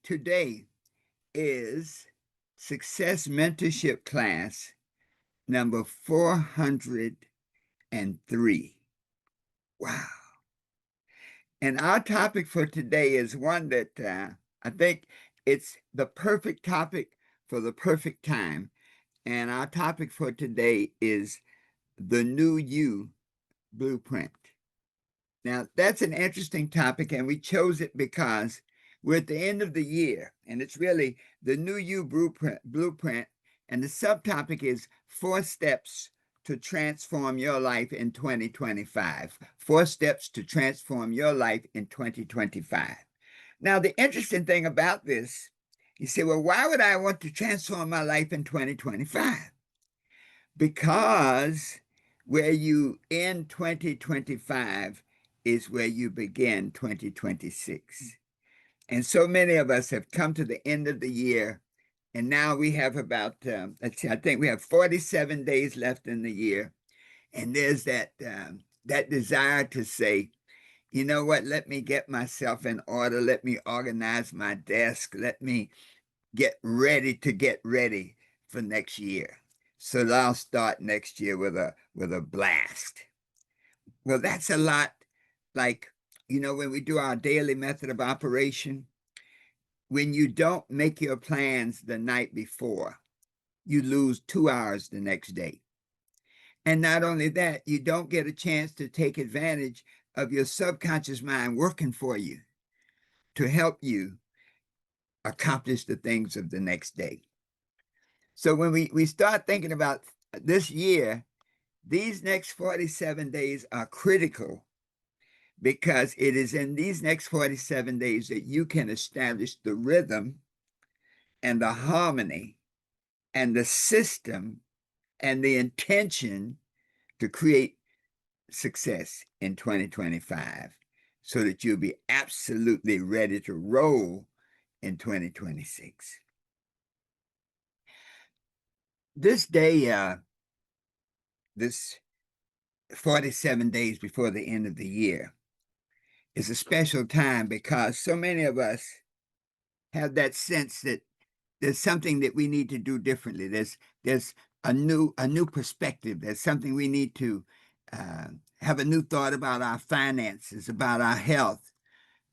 Today is Success Mentorship Class number 403. Wow. And our topic for today is one that I think it's the perfect topic for the perfect time. And our topic for today is the new you blueprint. Now, that's an interesting topic, and we chose it because we're at the end of the year, and it's really the new you blueprint, and the subtopic is 4 steps to transform your life in 2025. 4 steps to transform your life in 2025. Now, the interesting thing about this, you say, well, why would I want to transform my life in 2025? Because where you end 2025 is where you begin 2026. And so many of us have come to the end of the year, and now we have about, let's see, I think we have 47 days left in the year. And there's that desire to say, you know what, let me get myself in order. Let me organize my desk. Let me get ready for next year. So that I'll start next year with a blast. Well, that's a lot like, when we do our daily method of operation, when you don't make your plans the night before, you lose 2 hours the next day. And not only that, you don't get a chance to take advantage of your subconscious mind working for you to help you accomplish the things of the next day. So when we start thinking about this year, these next 47 days are critical because it is in these next 47 days that you can establish the rhythm and the harmony and the system and the intention to create success in 2025 so that you'll be absolutely ready to roll in 2026. This day, this 47 days before the end of the year is a special time because so many of us have that sense that there's something that we need to do differently. There's a new perspective. There's something we need to have a new thought about our finances, about our health,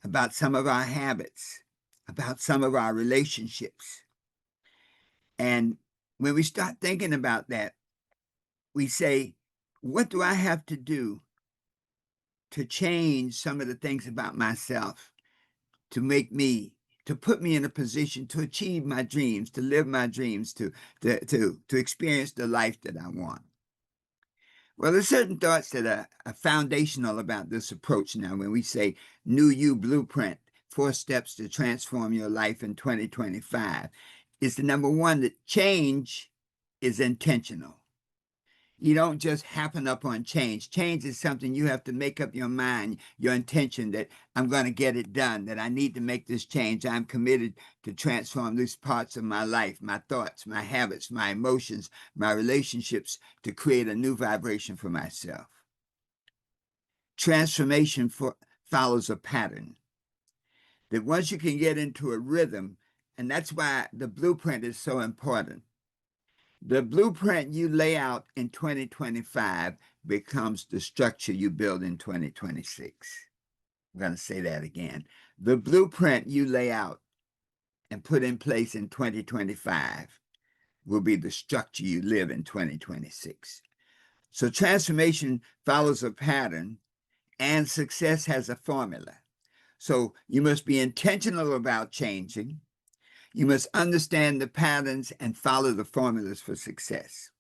about some of our habits, about some of our relationships. And when we start thinking about that, we say, what do I have to do to change some of the things about myself to put me in a position to achieve my dreams, to live my dreams, to experience the life that I want? Well, there's certain thoughts that are foundational about this approach now. When we say new you blueprint, 4 steps to transform your life in 2025, is the number one, that change is intentional. You don't just happen upon change. Change is something you have to make up your mind, your intention that I'm going to get it done, that I need to make this change. I'm committed to transform these parts of my life, my thoughts, my habits, my emotions, my relationships, to create a new vibration for myself. Transformation follows a pattern. That once you can get into a rhythm, and that's why the blueprint is so important. The blueprint you lay out in 2025 becomes the structure you build in 2026. I'm going to say that again. The blueprint you lay out and put in place in 2025 will be the structure you live in 2026. So transformation follows a pattern, and success has a formula. So you must be intentional about changing. You must understand the patterns and follow the formulas for success.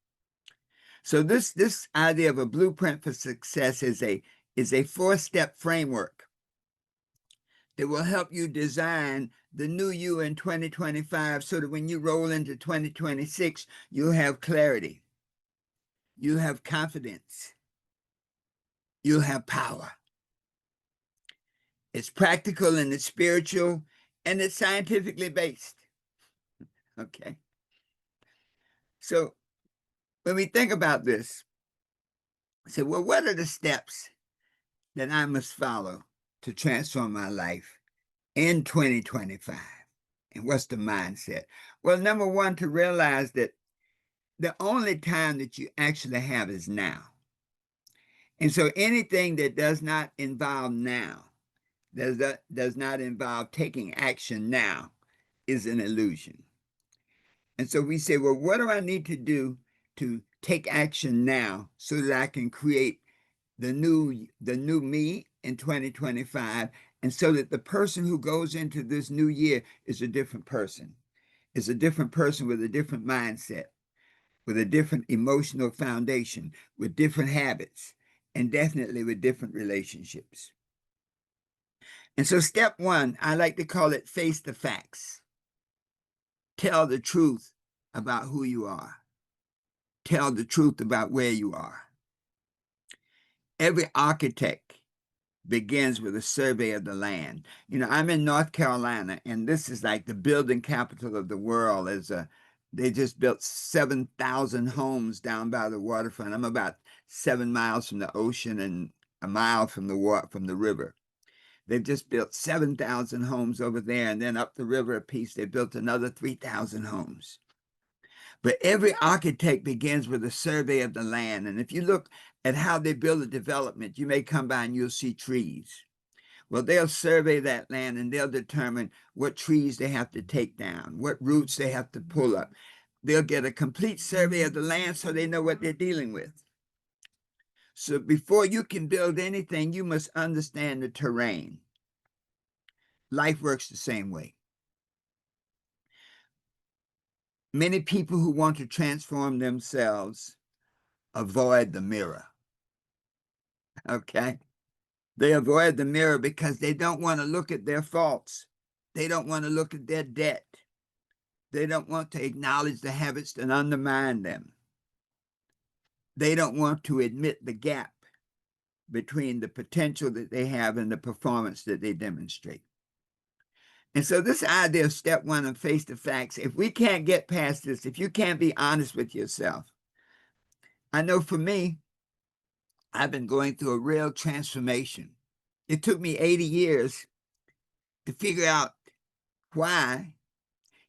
So this idea of a blueprint for success is a 4-step framework that will help you design the new you in 2025 so that when you roll into 2026, you'll have clarity, you'll have confidence, you'll have power. It's practical and it's spiritual and it's scientifically based. Okay. So when we think about this, say, well, what are the steps that I must follow to transform my life in 2025? And what's the mindset? Well, number one, to realize that the only time that you actually have is now. And so anything that does not involve now, does not involve taking action now, is an illusion. And so we say, well, what do I need to do to take action now so that I can create the new me in 2025, and so that the person who goes into this new year is a different person, is a different person with a different mindset, with a different emotional foundation, with different habits, and definitely with different relationships. And so step one, I like to call it face the facts. Tell the truth about who you are. Tell the truth about where you are. Every architect begins with a survey of the land. You know, I'm in North Carolina, and this is like the building capital of the world. They just built 7,000 homes down by the waterfront. I'm about 7 miles from the ocean and a mile from the river. They've just built 7,000 homes over there, and then up the river a piece, they built another 3,000 homes. But every architect begins with a survey of the land. And if you look at how they build a development, you may come by and you'll see trees. Well, they'll survey that land and they'll determine what trees they have to take down, what roots they have to pull up. They'll get a complete survey of the land so they know what they're dealing with. So before you can build anything, you must understand the terrain. Life works the same way. Many people who want to transform themselves avoid the mirror. Okay? They avoid the mirror because they don't want to look at their faults. They don't want to look at their debt. They don't want to acknowledge the habits that undermine them. They don't want to admit the gap between the potential that they have and the performance that they demonstrate. And so this idea of step one and face the facts, if we can't get past this, if you can't be honest with yourself, I know for me, I've been going through a real transformation. It took me 80 years to figure out why.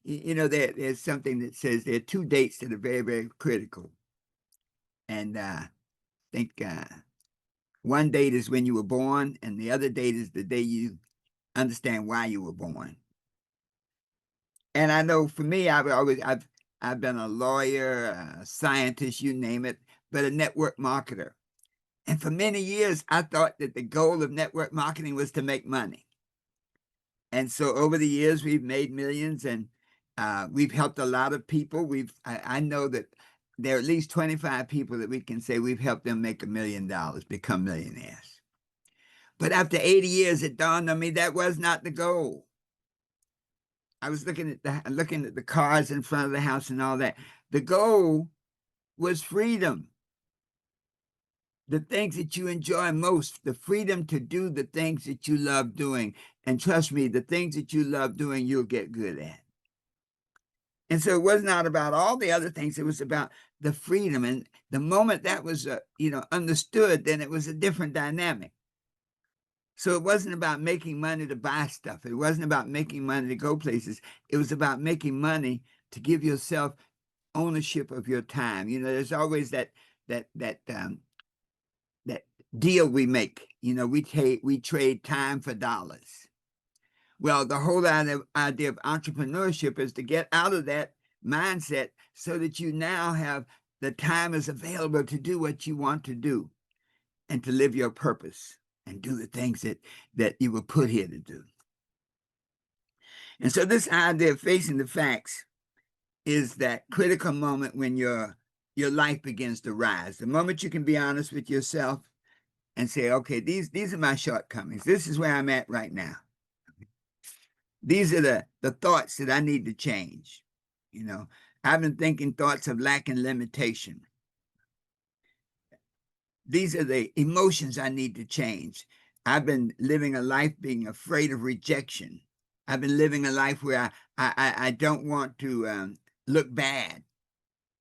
You know, there's something that says there are two dates that are very, very critical. And I think one date is when you were born, and the other date is the day you understand why you were born. And I know for me, I've been a lawyer, a scientist, you name it, but a network marketer. And for many years, I thought that the goal of network marketing was to make money. And so over the years, we've made millions, and we've helped a lot of people. I know that there are at least 25 people that we can say we've helped them make $1 million, become millionaires. But after 80 years, it dawned on me that was not the goal. I was looking at the cars in front of the house and all that. The goal was freedom. The things that you enjoy most, the freedom to do the things that you love doing. And trust me, the things that you love doing, you'll get good at. And so it was not about all the other things. It was about the freedom. And the moment that was, understood, then it was a different dynamic. So it wasn't about making money to buy stuff. It wasn't about making money to go places. It was about making money to give yourself ownership of your time. You know, there's always that deal we make. You know, we trade time for dollars. Well, the whole idea of entrepreneurship is to get out of that mindset so that you now have the time is available to do what you want to do and to live your purpose and do the things that you were put here to do. And so this idea of facing the facts is that critical moment when your life begins to rise. The moment you can be honest with yourself and say, okay, these are my shortcomings. This is where I'm at right now. These are the thoughts that I need to change. You know, I've been thinking thoughts of lack and limitation. These are the emotions I need to change. I've been living a life being afraid of rejection. I've been living a life where I don't want to look bad.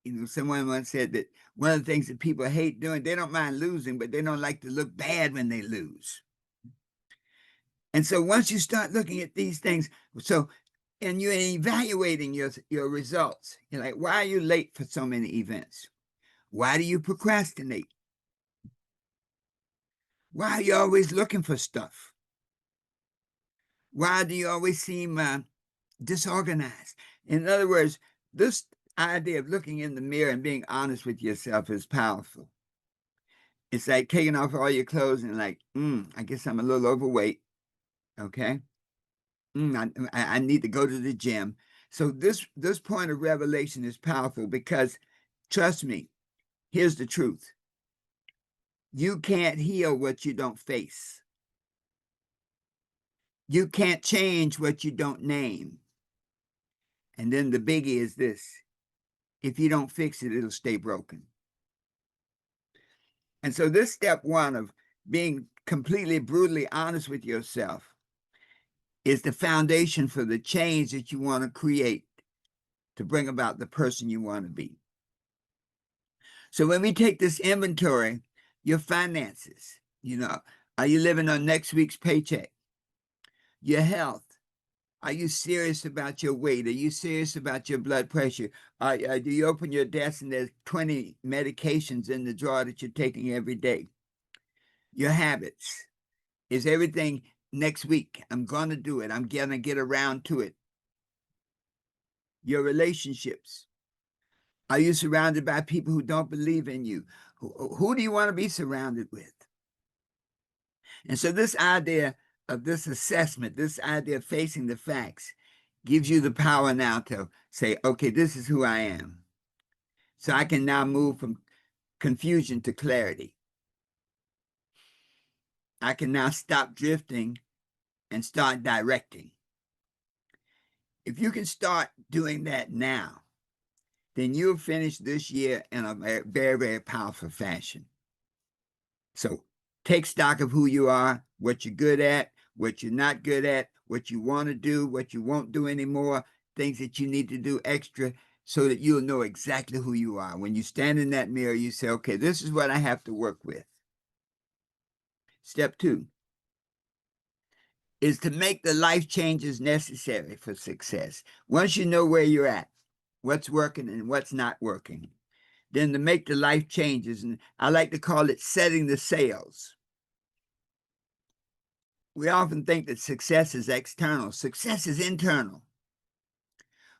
You know, someone once said that one of the things that people hate doing, they don't mind losing, but they don't like to look bad when they lose. And so once you start looking at these things, so and you're evaluating your results. You're like, why are you late for so many events? Why do you procrastinate? Why are you always looking for stuff? Why do you always seem disorganized? In other words, this idea of looking in the mirror and being honest with yourself is powerful. It's like taking off all your clothes and like, I guess I'm a little overweight. Okay. I need to go to the gym. So this point of revelation is powerful because, trust me, here's the truth. You can't heal what you don't face. You can't change what you don't name. And then the biggie is this: if you don't fix it, it'll stay broken. And so this step one of being completely brutally honest with yourself is the foundation for the change that you want to create to bring about the person you want to be. So when we take this inventory, your finances, are you living on next week's paycheck? Your health, are you serious about your weight? Are you serious about your blood pressure? Do you open your desk and there's 20 medications in the drawer that you're taking every day? Your habits, is everything next week? I'm going to do it. I'm going to get around to it. Your relationships, are you surrounded by people who don't believe in you? Who do you want to be surrounded with? And so this idea of this assessment, this idea of facing the facts, gives you the power now to say, okay, this is who I am. So I can now move from confusion to clarity. I can now stop drifting and start directing. If you can start doing that now, then you'll finish this year in a very, very powerful fashion. So take stock of who you are, what you're good at, what you're not good at, what you want to do, what you won't do anymore, things that you need to do extra so that you'll know exactly who you are. When you stand in that mirror, you say, okay, this is what I have to work with. Step two is to make the life changes necessary for success. Once you know where you're at, what's working and what's not working, then to make the life changes, and I like to call it setting the sails. We often think that success is external. Success is internal.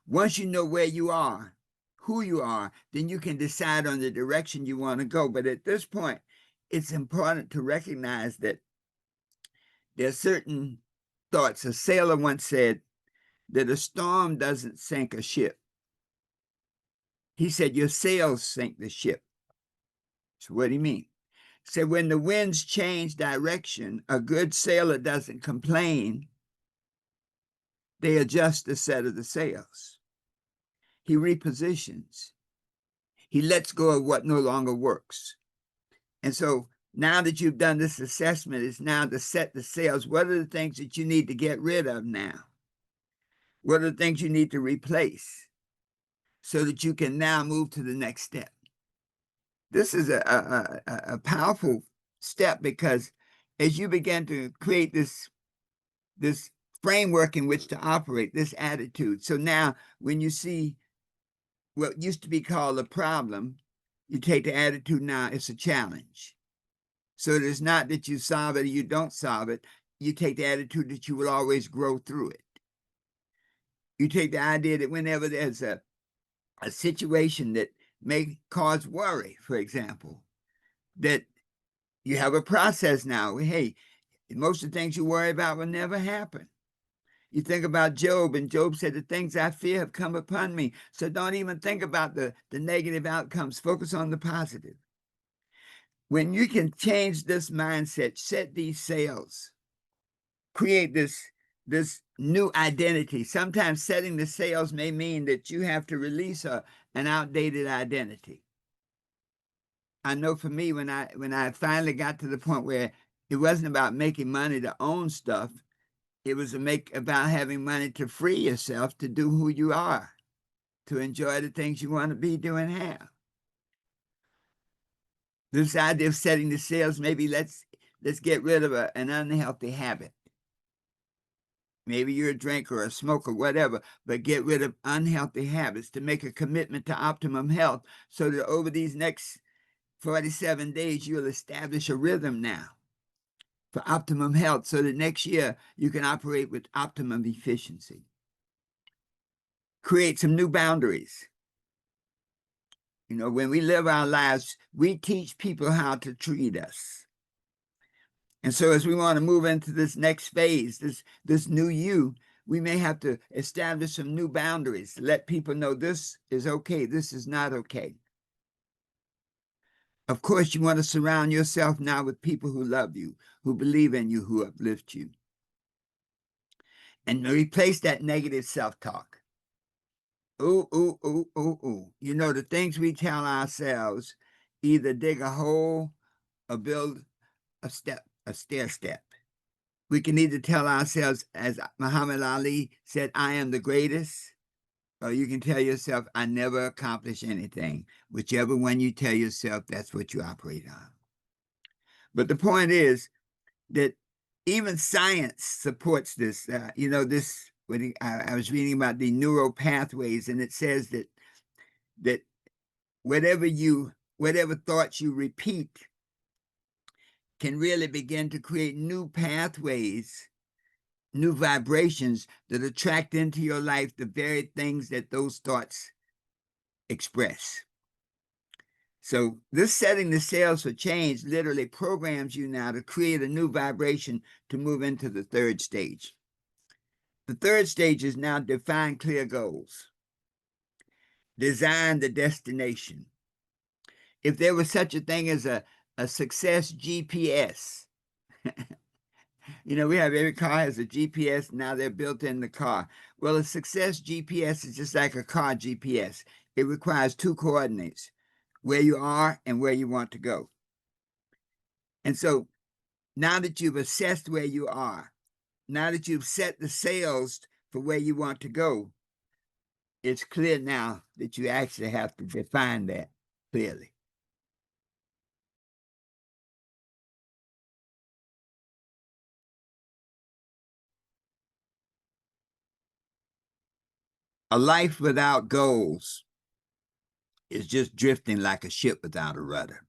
Once you know where you are, who you are, then you can decide on the direction you want to go. But at this point, it's important to recognize that there are certain thoughts. A sailor once said that a storm doesn't sink a ship. He said, your sails sink the ship. So what do you mean? He said, when the winds change direction, a good sailor doesn't complain. They adjust the set of the sails. He repositions. He lets go of what no longer works. And so now that you've done this assessment, it's now to set the sails. What are the things that you need to get rid of now? What are the things you need to replace so that you can now move to the next step? This is a powerful step because as you begin to create this framework in which to operate, this attitude. So now when you see what used to be called a problem, you take the attitude now it's a challenge. So it is not that you solve it or you don't solve it. You take the attitude that you will always grow through it. You take the idea that whenever there's a situation that may cause worry, for example, that you have a process now. Hey, most of the things you worry about will never happen. You think about Job, and Job said, the things I fear have come upon me. So don't even think about the negative outcomes. Focus on the positive. When you can change this mindset, set these sails, create this new identity. Sometimes setting the sails may mean that you have to release an outdated identity. I know for me, when I finally got to the point where it wasn't about making money to own stuff, it was about having money to free yourself to do who you are, to enjoy the things you want to be, do, and have. This idea of setting the sails, maybe let's get rid of an unhealthy habit. Maybe you're a drinker or a smoker, whatever, but get rid of unhealthy habits to make a commitment to optimum health so that over these next 47 days, you'll establish a rhythm now for optimum health so that next year you can operate with optimum efficiency. Create some new boundaries. You know, when we live our lives, we teach people how to treat us. And so as we want to move into this next phase, this new you, we may have to establish some new boundaries to let people know this is okay, this is not okay. Of course, you want to surround yourself now with people who love you, who believe in you, who uplift you. And replace that negative self-talk. Ooh, ooh, ooh, ooh, ooh. You know, the things we tell ourselves either dig a hole or build a stair step. We can either tell ourselves, as Muhammad Ali said, I am the greatest, or you can tell yourself, I never accomplish anything. Whichever one you tell yourself, that's what you operate on. But the point is that even science supports this. You know, this. I was reading about the neural pathways, and it says that whatever thoughts you repeat can really begin to create new pathways, new vibrations that attract into your life the very things that those thoughts express. So this setting the sails for change literally programs you now to create a new vibration to move into the third stage. The third stage is now define clear goals. Design the destination. If there was such a thing as a success GPS, you know, we have every car has a GPS, now they're built in the car. Well, a success GPS is just like a car GPS. It requires two coordinates, where you are and where you want to go. And so now that you've assessed where you are, now that you've set the sails for where you want to go, it's clear now that you actually have to define that clearly. A life without goals is just drifting like a ship without a rudder.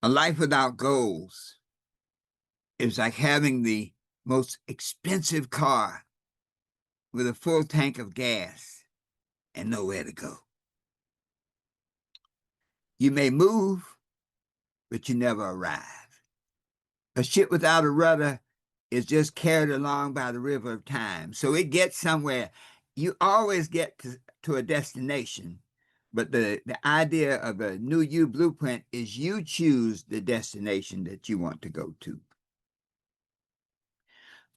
A life without goals is like having the most expensive car with a full tank of gas and nowhere to go. You may move, but you never arrive. A ship without a rudder is just carried along by the river of time. So it gets somewhere. You always get to a destination, but the idea of a new you blueprint is you choose the destination that you want to go to.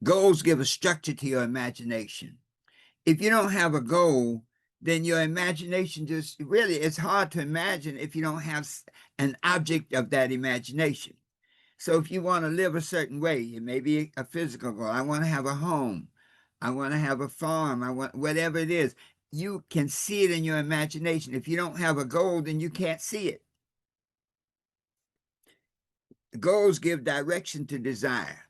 Goals give a structure to your imagination. If you don't have a goal, then your imagination just really, it's hard to imagine if you don't have an object of that imagination. So if you want to live a certain way, it may be a physical goal. I want to have a home. I want to have a farm. I want whatever it is. You can see it in your imagination. If you don't have a goal, then you can't see it. Goals give direction to desire.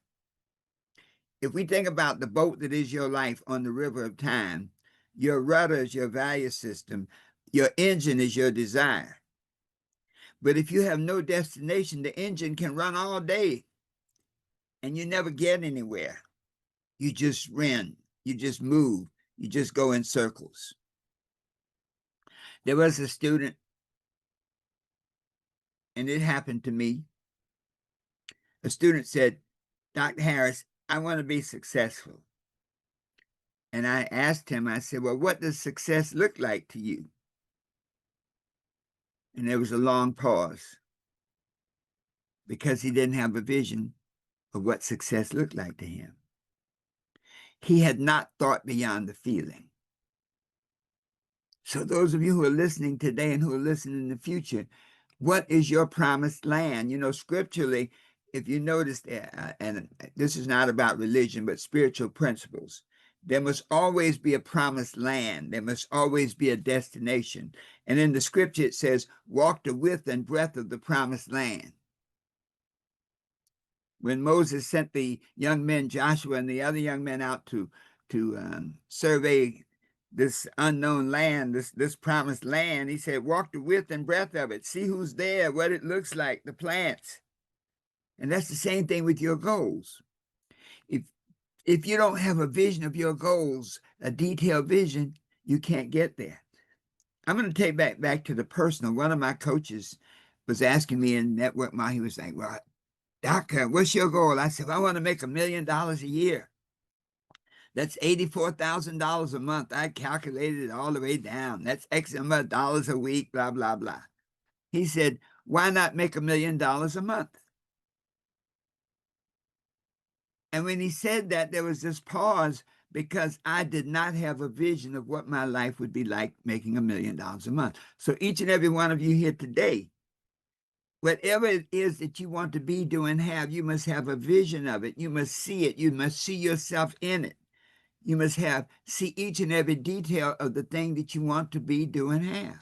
If we think about the boat that is your life on the river of time, your rudder is your value system, your engine is your desire. But if you have no destination, the engine can run all day and you never get anywhere. You just run, you just move, you just go in circles. There was a student, and it happened to me. A student said, Dr. Harris, I want to be successful. And I asked him, I said, well, what does success look like to you? And there was a long pause because he didn't have a vision of what success looked like to him. He had not thought beyond the feeling. So those of you who are listening today and who are listening in the future, what is your promised land? You know, scripturally, if you notice, and this is not about religion, but spiritual principles, there must always be a promised land. There must always be a destination. And in the scripture, it says, walk the width and breadth of the promised land. When Moses sent the young men, Joshua and the other young men, out to survey this unknown land, this promised land, he said, walk the width and breadth of it, see who's there, what it looks like, the plants. And that's the same thing with your goals. If you don't have a vision of your goals, a detailed vision, you can't get there. I'm going to take back to the personal. One of my coaches was asking me in network mile, he was like, well, Doctor, what's your goal? I said, well, I want to make $1 million a year. That's $84,000 a month. I calculated it all the way down. That's X number of dollars a week, blah, blah, blah. He said, why not make $1 million a month? And when he said that, there was this pause because I did not have a vision of what my life would be like making $1 million a month. So each and every one of you here today, whatever it is that you want to be, do, and have, you must have a vision of it. You must see it. You must see yourself in it. You must see each and every detail of the thing that you want to be, do, and have.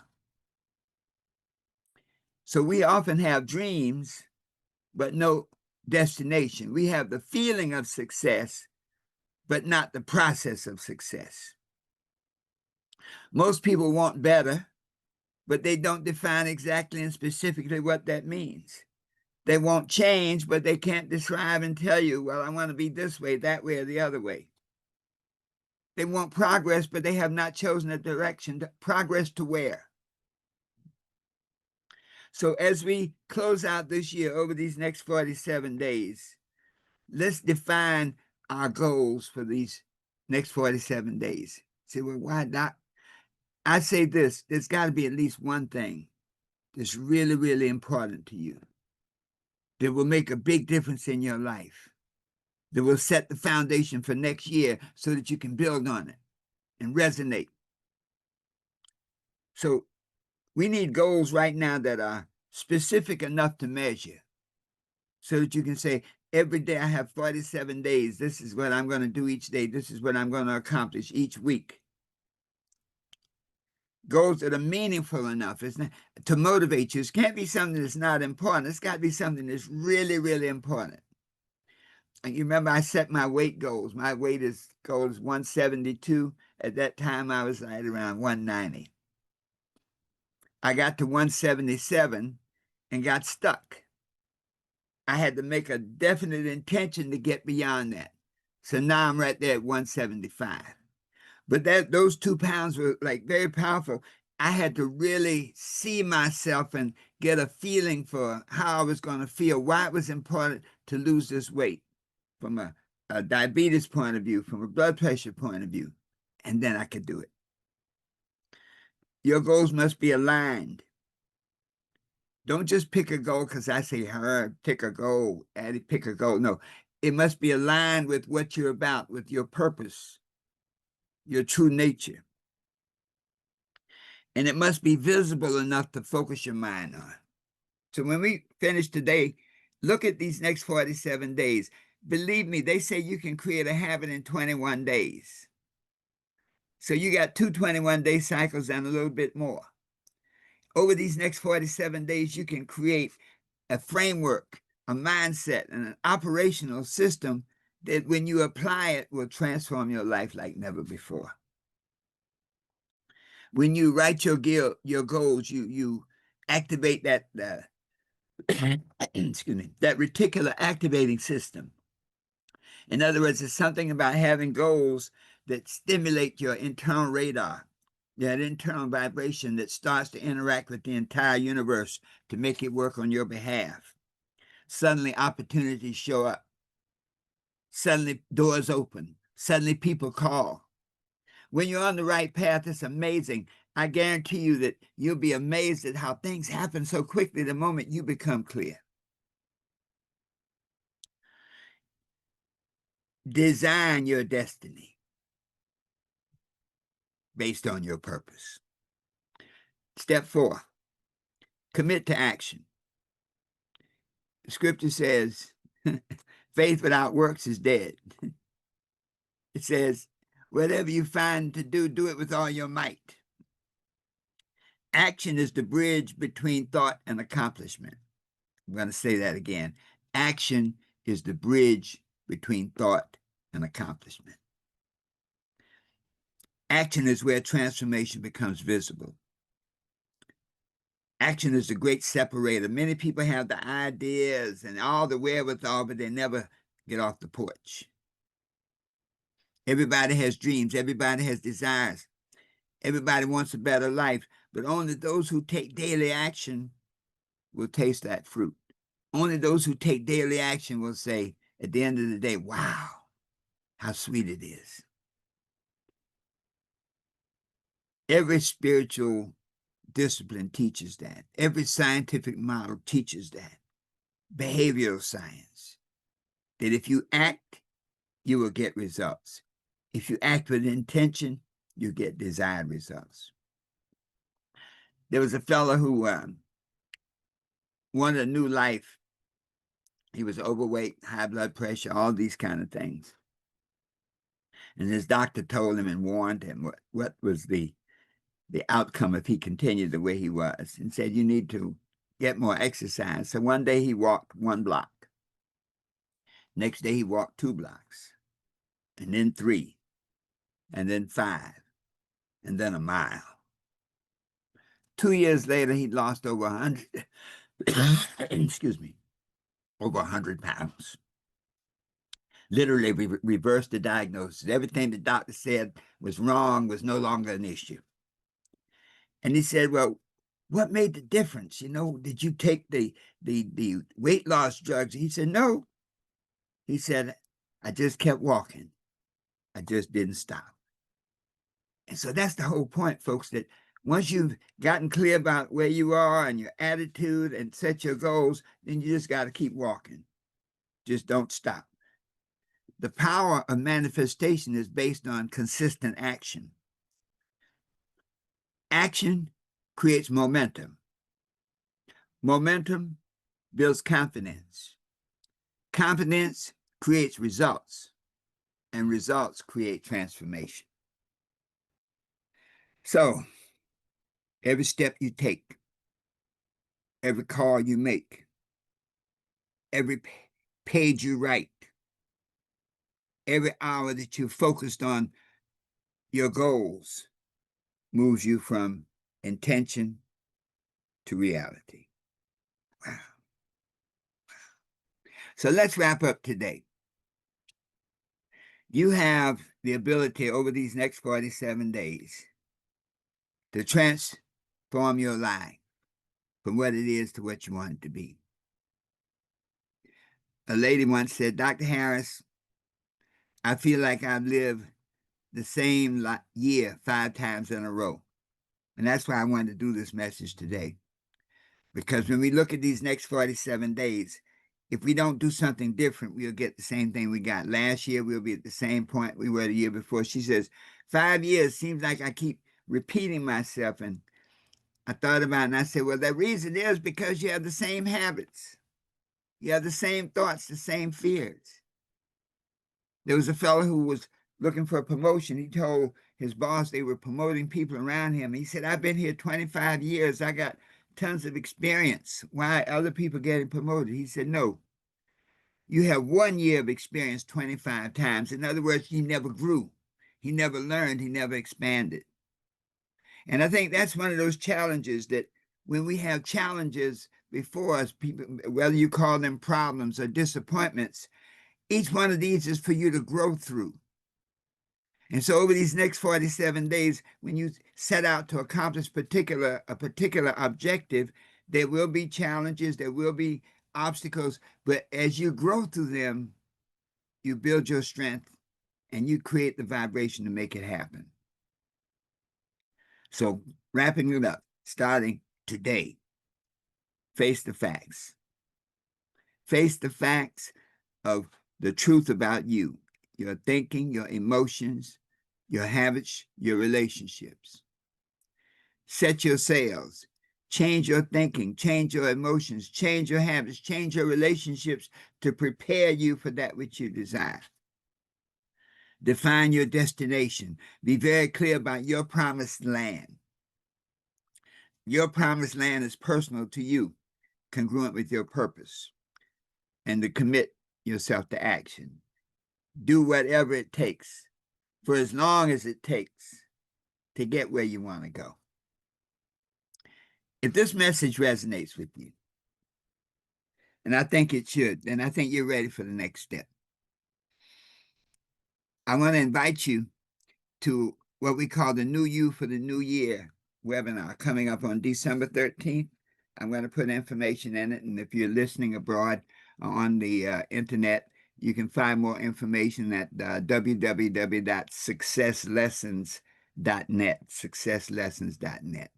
So we often have dreams, but no destination. We have the feeling of success, but not the process of success. Most people want better, but they don't define exactly and specifically what that means. They want change, but they can't describe and tell you, well, I want to be this way, that way, or the other way. They want progress, but they have not chosen a direction. Progress to where? So as we close out this year over these next 47 days, let's define our goals for these next 47 days. Say, well, why not? I say this, there's got to be at least one thing that's really, really important to you that will make a big difference in your life, that will set the foundation for next year so that you can build on it and resonate. So we need goals right now that are specific enough to measure so that you can say, every day I have 47 days. This is what I'm going to do each day. This is what I'm going to accomplish each week. Goals that are meaningful enough to motivate you. It can't be something that's not important. It's got to be something that's really, really important. And you remember I set my weight goals. My goal is 172. At that time, I was right around 190. I got to 177 and got stuck. I had to make a definite intention to get beyond that. So now I'm right there at 175. But those 2 pounds were like very powerful. I had to really see myself and get a feeling for how I was going to feel, why it was important to lose this weight from a diabetes point of view, from a blood pressure point of view. And then I could do it. Your goals must be aligned. Don't just pick a goal because I say, Herb, pick a goal, Addie, pick a goal. No, it must be aligned with what you're about, with your purpose, your true nature. And it must be visible enough to focus your mind on. So when we finish today, look at these next 47 days. Believe me, they say you can create a habit in 21 days. So you got 2 21-day cycles and a little bit more. Over these next 47 days, you can create a framework, a mindset, and an operational system that when you apply it will transform your life like never before. When you write your goals, you activate that excuse me, that reticular activating system. In other words, it's something about having goals that stimulate your internal radar, that internal vibration that starts to interact with the entire universe to make it work on your behalf. Suddenly opportunities show up. Suddenly doors open. Suddenly people call. When you're on the right path, it's amazing. I guarantee you that you'll be amazed at how things happen so quickly the moment you become clear. Design your destiny based on your purpose. Step 4, commit to action. The scripture says, faith without works is dead. It says, whatever you find to do, do it with all your might. Action is the bridge between thought and accomplishment. I'm going to say that again. Action is the bridge between thought and accomplishment. Action is where transformation becomes visible. Action is the great separator. Many people have the ideas and all the wherewithal, but they never get off the porch. Everybody has dreams. Everybody has desires. Everybody wants a better life, but only those who take daily action will taste that fruit. Only those who take daily action will say, at the end of the day, wow, how sweet it is. Every spiritual discipline teaches that. Every scientific model teaches that. Behavioral science, that if you act, you will get results. If you act with intention, you get desired results. There was a fellow who wanted a new life. He was overweight, high blood pressure, all these kind of things. And his doctor told him and warned him what was the outcome if he continued the way he was, and said, you need to get more exercise. So one day he walked 1 block. Next day he walked 2 blocks, and then 3, and then 5, and then a mile. 2 years later, he'd lost over 100, excuse me, over 100 pounds. Literally reversed the diagnosis. Everything the doctor said was wrong was no longer an issue. And he said, well, what made the difference? You know, did you take the weight loss drugs? He said, no. He said, I just kept walking. I just didn't stop. And so that's the whole point, folks, that once you've gotten clear about where you are and your attitude and set your goals, then you just got to keep walking. Just don't stop. The power of manifestation is based on consistent action. Action creates momentum. Momentum builds confidence. Confidence creates results, and results create transformation. So, every step you take, every call you make, every page you write, every hour that you're focused on your goals moves you from intention to reality. Wow. So let's wrap up today. You have the ability over these next 47 days to transform your life from what it is to what you want it to be. A lady once said, Dr. Harris, I feel like I've lived the same year 5 times in a row. And that's why I wanted to do this message today. Because when we look at these next 47 days, if we don't do something different, we'll get the same thing we got. Last year, we'll be at the same point we were the year before. She says, 5 years seems like I keep repeating myself. And I thought about it and I said, well, the reason is because you have the same habits. You have the same thoughts, the same fears. There was a fellow who was looking for a promotion. He told his boss they were promoting people around him. He said, I've been here 25 years. I got tons of experience. Why are other people getting promoted? He said, no. You have 1 year of experience 25 times. In other words, he never grew. He never learned. He never expanded. And I think that's one of those challenges that when we have challenges before us, people, whether you call them problems or disappointments, each one of these is for you to grow through. And so over these next 47 days, when you set out to accomplish a particular objective, there will be challenges, there will be obstacles, but as you grow through them, you build your strength and you create the vibration to make it happen. So wrapping it up, starting today, face the facts. Face the facts of the truth about you, your thinking, your emotions, your habits, your relationships. Set your sails. Change your thinking, change your emotions, change your habits, change your relationships to prepare you for that which you desire. Define your destination. Be very clear about your promised land. Your promised land is personal to you, congruent with your purpose. And to commit yourself to action. Do whatever it takes for as long as it takes to get where you want to go. If this message resonates with you, and I think it should, then I think you're ready for the next step. I want to invite you to what we call the New You for the New Year webinar coming up on December 13th. I'm going to put information in it. And if you're listening abroad on the internet, you can find more information at www.successlessons.net, successlessons.net.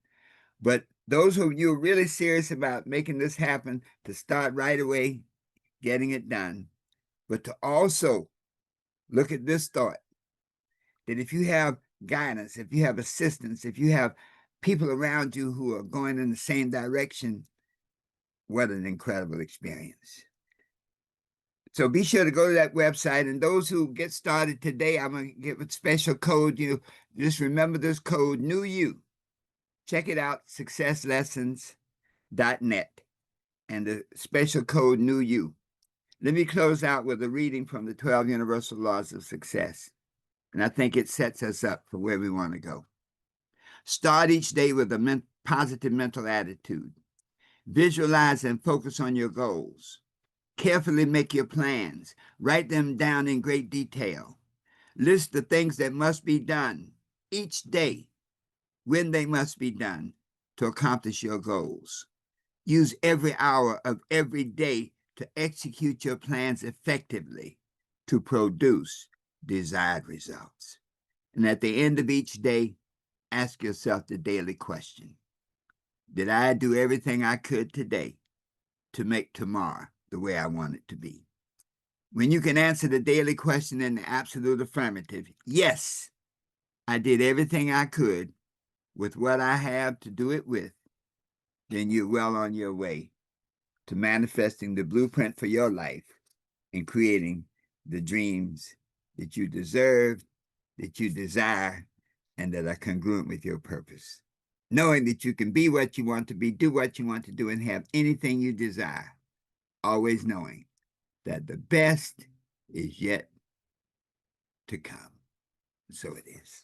But those of you who are really serious about making this happen, to start right away, getting it done, but to also look at this thought, that if you have guidance, if you have assistance, if you have people around you who are going in the same direction, what an incredible experience. So be sure to go to that website. And those who get started today, I'm going to give a special code. You just remember this code, New You. Check it out, successlessons.net. And the special code, New You. Let me close out with a reading from the 12 Universal Laws of Success. And I think it sets us up for where we want to go. Start each day with a positive mental attitude. Visualize and focus on your goals. Carefully make your plans. Write them down in great detail. List the things that must be done each day, when they must be done to accomplish your goals. Use every hour of every day to execute your plans effectively to produce desired results. And at the end of each day, ask yourself the daily question: did I do everything I could today to make tomorrow the way I want it to be? When you can answer the daily question in the absolute affirmative, yes, I did everything I could with what I have to do it with, then you're well on your way to manifesting the blueprint for your life and creating the dreams that you deserve, that you desire, and that are congruent with your purpose. Knowing that you can be what you want to be, do what you want to do, and have anything you desire. Always knowing that the best is yet to come. So it is.